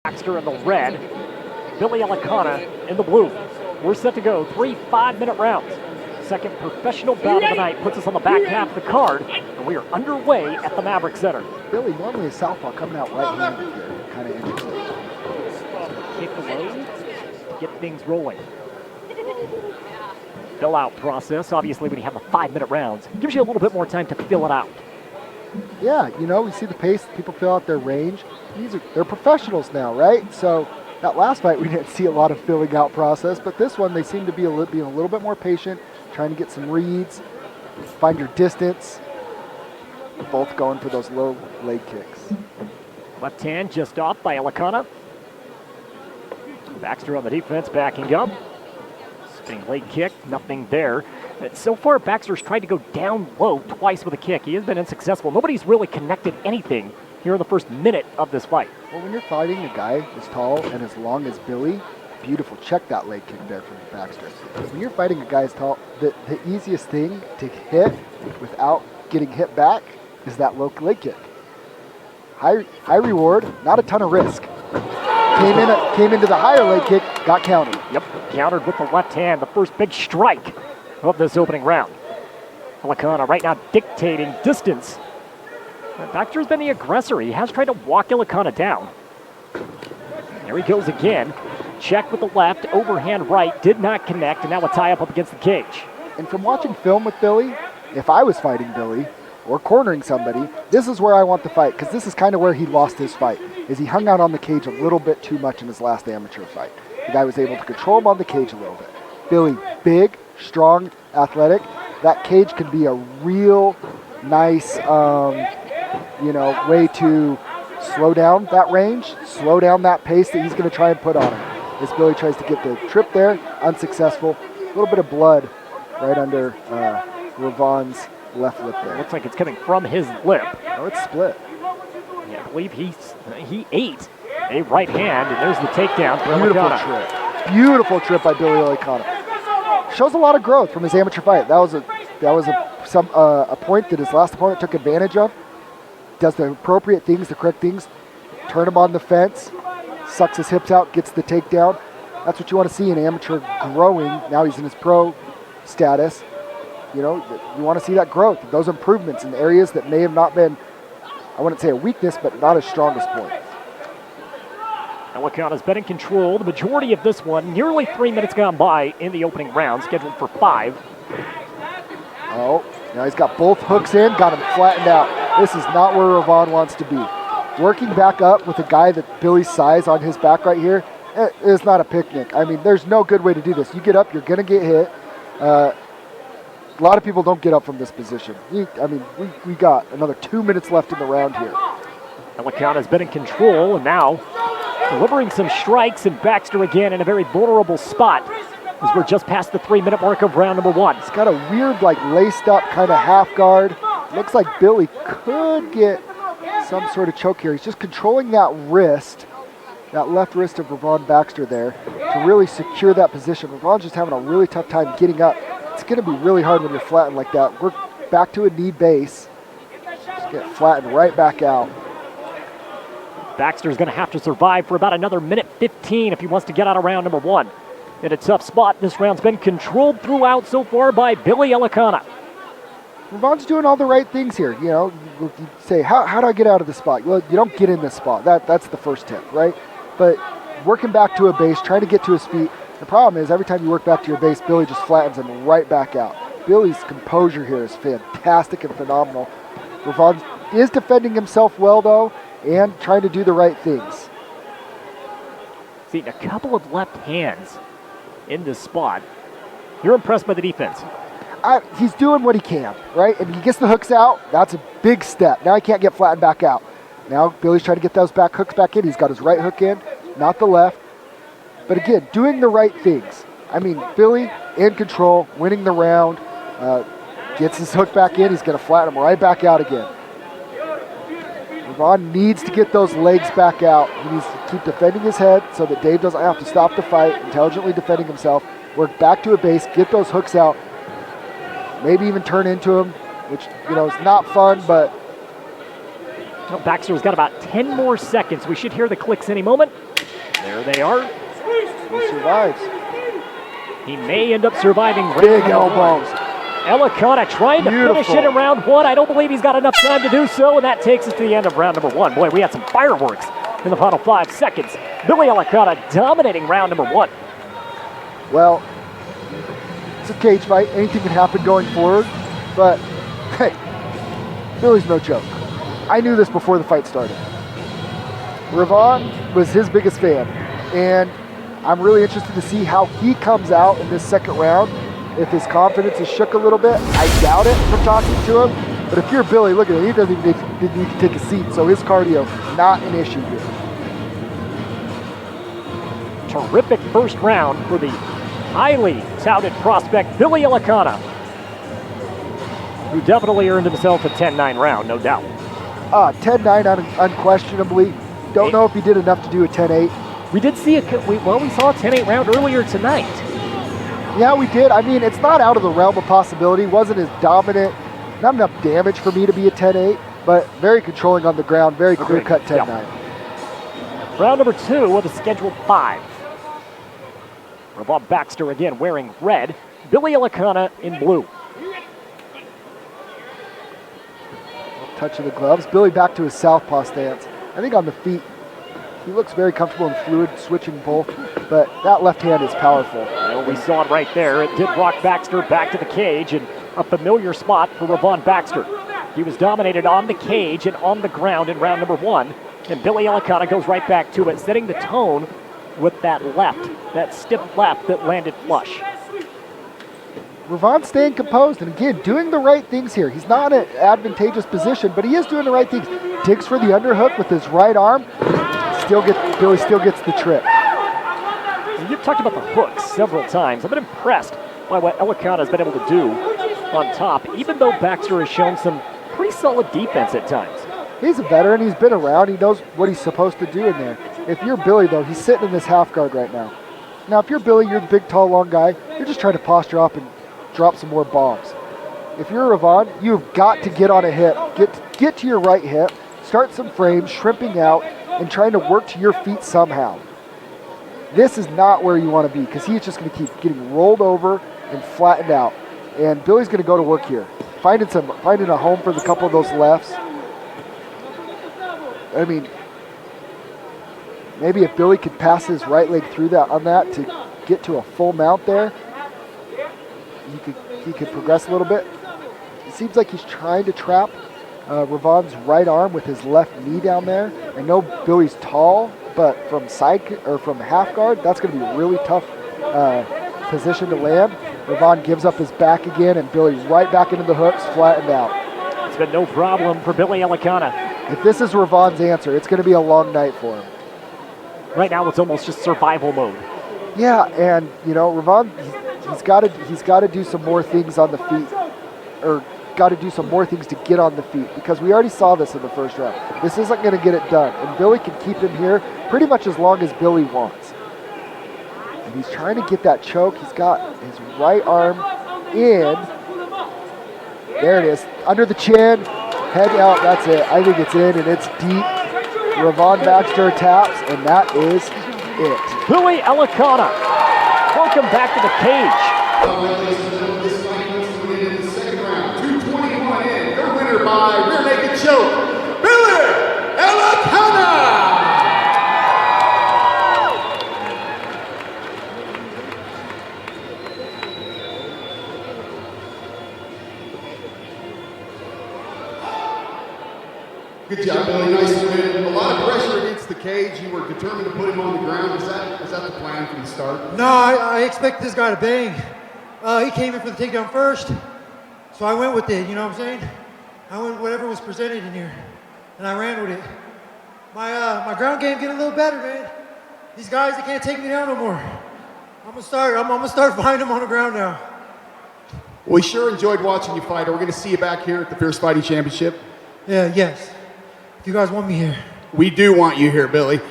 Baxter in the red, Billy Elekana in the blue. We're set to go 3 5-minute rounds. Second professional bout of the night puts us on the back half of the card, and we are underway at the Maverick Center. Billy, normally a southpaw coming out right-handed here. Kind of interesting. Kick low to get things rolling. Fill out process. Obviously, when you have the 5-minute rounds, it gives you a little bit more time to fill it out. Yeah, you know, we see the pace. People fill out their range. They're professionals now, right? So that last fight, we didn't see a lot of filling out process, but this one, they seem to be being a little bit more patient, trying to get some reads, find your distance. Both going for those low leg kicks. Left hand just off by Elekana. Baxter on the defense, backing up. Spinning leg kick, nothing there. So far, Baxter's tried to go down low twice with a kick. He has been unsuccessful. Nobody's really connected anything here in the first minute of this fight. Well, when you're fighting a guy as tall and as long as Billy, beautiful. Check that leg kick there from Baxter. When you're fighting a guy as tall, the easiest thing to hit without getting hit back is that low leg kick. High reward, not a ton of risk. Came into the higher leg kick, got countered. Yep, countered with the left hand, the first big strike of this opening round. Elekana right now dictating distance. Baxter's been the aggressor. He has tried to walk Elekana down. There he goes again. Check with the left, overhand right, did not connect, and now a tie up against the cage. And from watching film with Billy, if I was fighting Billy or cornering somebody, this is where I want the fight, because this is kind of where he lost his fight, is he hung out on the cage a little bit too much in his last amateur fight. The guy was able to control him on the cage a little bit. Billy, big, strong, athletic. That cage can be a real nice, way to slow down that range, slow down that pace that he's going to try and put on him. As Billy tries to get the trip there, unsuccessful. A little bit of blood right under Ravon's left lip there. Looks like it's coming from his lip. Oh, it's split. Yeah, I believe he ate a right hand, and there's the takedown for Beautiful Elekana. trip. Beautiful trip by Billy Elekana. Shows a lot of growth from his amateur fight. That was a point that his last opponent took advantage of. Does the appropriate things, the correct things. Turn him on the fence. Sucks his hips out, gets the takedown. That's what you want to see in amateur growing. Now he's in his pro status. You know, you want to see that growth, those improvements in areas that may have not been, I wouldn't say a weakness, but not his strongest point. Elekana's been in control the majority of this one. Nearly 3 minutes gone by in the opening round, scheduled for 5. Oh, now he's got both hooks in, got him flattened out. This is not where Ravon wants to be. Working back up with a guy that Billy's size on his back right here is not a picnic. I mean, there's no good way to do this. You get up, you're going to get hit. A lot of people don't get up from this position. We got another 2 minutes left in the round here. Elekana's been in control, and now delivering some strikes, and Baxter again in a very vulnerable spot as we're just past the 3-minute mark of round number 1. It's got a weird, laced up kind of half guard. Looks like Billy could get some sort of choke here. He's just controlling that wrist, that left wrist of Ravon Baxter there to really secure that position. Ravon's just having a really tough time getting up. It's going to be really hard when you're flattened like that. We're back to a knee base. Just get flattened right back out. Baxter's going to have to survive for about another minute 15 if he wants to get out of round number 1. In a tough spot, this round's been controlled throughout so far by Billy Elekana. Ravon's doing all the right things here. You know, you say, how do I get out of this spot? Well, you don't get in this spot. That's the first tip, right? But working back to a base, trying to get to his feet. The problem is every time you work back to your base, Billy just flattens him right back out. Billy's composure here is fantastic and phenomenal. Ravon is defending himself well, though, and trying to do the right things. Seeing a couple of left hands in this spot. You're impressed by the defense. He's doing what he can, right? And he gets the hooks out. That's a big step. Now he can't get flattened back out. Now Billy's trying to get those back hooks back in. He's got his right hook in, not the left. But again, doing the right things. I mean, Billy in control, winning the round, gets his hook back in. He's going to flatten him right back out again. Ravon needs to get those legs back out. He needs to keep defending his head so that Dave doesn't have to stop the fight, intelligently defending himself, work back to a base, get those hooks out, maybe even turn into him, which, is not fun, but Baxter's got about 10 more seconds. We should hear the clicks any moment. There they are. He survives. He may end up surviving. Big elbows. Elekana trying to finish it in round one. I don't believe he's got enough time to do so, and that takes us to the end of round number one. Boy, we had some fireworks in the final 5 seconds. Billy Elekana dominating round number one. Well, it's a cage fight. Anything can happen going forward, but hey, Billy's no joke. I knew this before the fight started. Ravon was his biggest fan, and I'm really interested to see how he comes out in this second round. If his confidence is shook a little bit, I doubt it from talking to him. But if you're Billy, look at him. He doesn't even need to take a seat, so his cardio, not an issue here. Terrific first round for the highly touted prospect, Billy Elekana, who definitely earned himself a 10-9 round, no doubt. 10-9 unquestionably. Don't know if he did enough to do a 10-8. We did see we saw a 10-8 round earlier tonight. Yeah, we did. I mean, it's not out of the realm of possibility. Wasn't as dominant, not enough damage for me to be a 10-8, but very controlling on the ground, very clear-cut 10-9. Yep. Round number 2 of the scheduled 5. Ravon Baxter again wearing red, Billy Elekana in blue. Touch of the gloves. Billy back to his southpaw stance. I think on the feet, he looks very comfortable and fluid, switching both, but that left hand is powerful. Well, we saw it right there. It did rock Baxter back to the cage, and a familiar spot for Ravon Baxter. He was dominated on the cage and on the ground in round number 1, and Billy Elekana goes right back to it, setting the tone with that left, that stiff left that landed flush. Ravon staying composed and again doing the right things here. He's not in an advantageous position, but he is doing the right things. Digs for the underhook with his right arm. Billy still gets the trip. And you've talked about the hooks several times. I've been impressed by what Elekana has been able to do on top, even though Baxter has shown some pretty solid defense at times. He's a veteran. He's been around. He knows what he's supposed to do in there. If you're Billy, though, he's sitting in this half guard right now. Now, if you're Billy, you're the big, tall, long guy. You're just trying to posture up and drop some more bombs. If you're Ravon, you've got to get on a hip. Get to your right hip, start some frames, shrimping out, and trying to work to your feet somehow. This is not where you want to be because he's just going to keep getting rolled over and flattened out. And Billy's going to go to work here, finding a home for the couple of those lefts. I mean, maybe if Billy could pass his right leg through that on that to get to a full mount there, he could progress a little bit. It seems like he's trying to trap Ravon's right arm with his left knee down there. I know Billy's tall, but from from half guard, that's going to be a really tough position to land. Ravon gives up his back again, and Billy right back into the hooks, flattened out. It's been no problem for Billy Elekana. If this is Ravon's answer, it's going to be a long night for him. Right now, it's almost just survival mode. Yeah, and you know, Ravon, he's got to do some more things on the feet, or got to do some more things to get on the feet, because we already saw this in the first round. This isn't going to get it done, and Billy can keep him here pretty much as long as Billy wants. And he's trying to get that choke. He's got his right arm in. There it is, under the chin, head out. That's it. I think it's in, and it's deep. Ravon Baxter taps, and that is it. Billy Elekana, welcome back to the cage. This fight was completed in the second round. 221 in. Your winner by rear naked choke, Billy Elekana. Good job, Billy. Nice win. A lot of pressure against the cage. You were determined to put him on the ground. Was that the plan from the start? No, I expect this guy to bang. He came in for the takedown first, so I went with it, you know what I'm saying? I went with whatever was presented in here, and I ran with it. My ground game getting a little better, man. These guys, they can't take me down no more. I'm gonna start finding them on the ground now. We sure enjoyed watching you fight. We're going to see you back here at the Fierce Fighting Championship. Yes. If you guys want me here. We do want you here, Billy.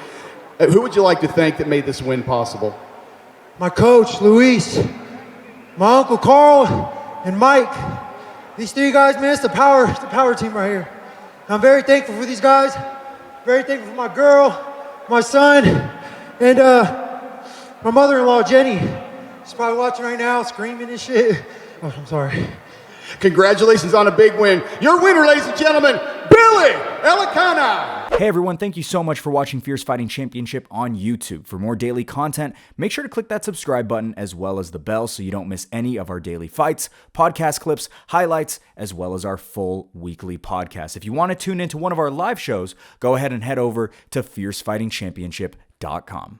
Who would you like to thank that made this win possible? My coach, Luis, my uncle Carl, and Mike. These three guys, man, it's the power team right here. And I'm very thankful for these guys. Very thankful for my girl, my son, And my mother-in-law, Jenny, she's probably watching right now, screaming and shit. Oh, I'm sorry. Congratulations on a big win. Your winner, ladies and gentlemen, Billy Elekana. Hey everyone, thank you so much for watching Fierce Fighting Championship on YouTube. For more daily content, make sure to click that subscribe button as well as the bell so you don't miss any of our daily fights, podcast clips, highlights, as well as our full weekly podcast. If you want to tune into one of our live shows, go ahead and head over to fiercefightingchampionship.com.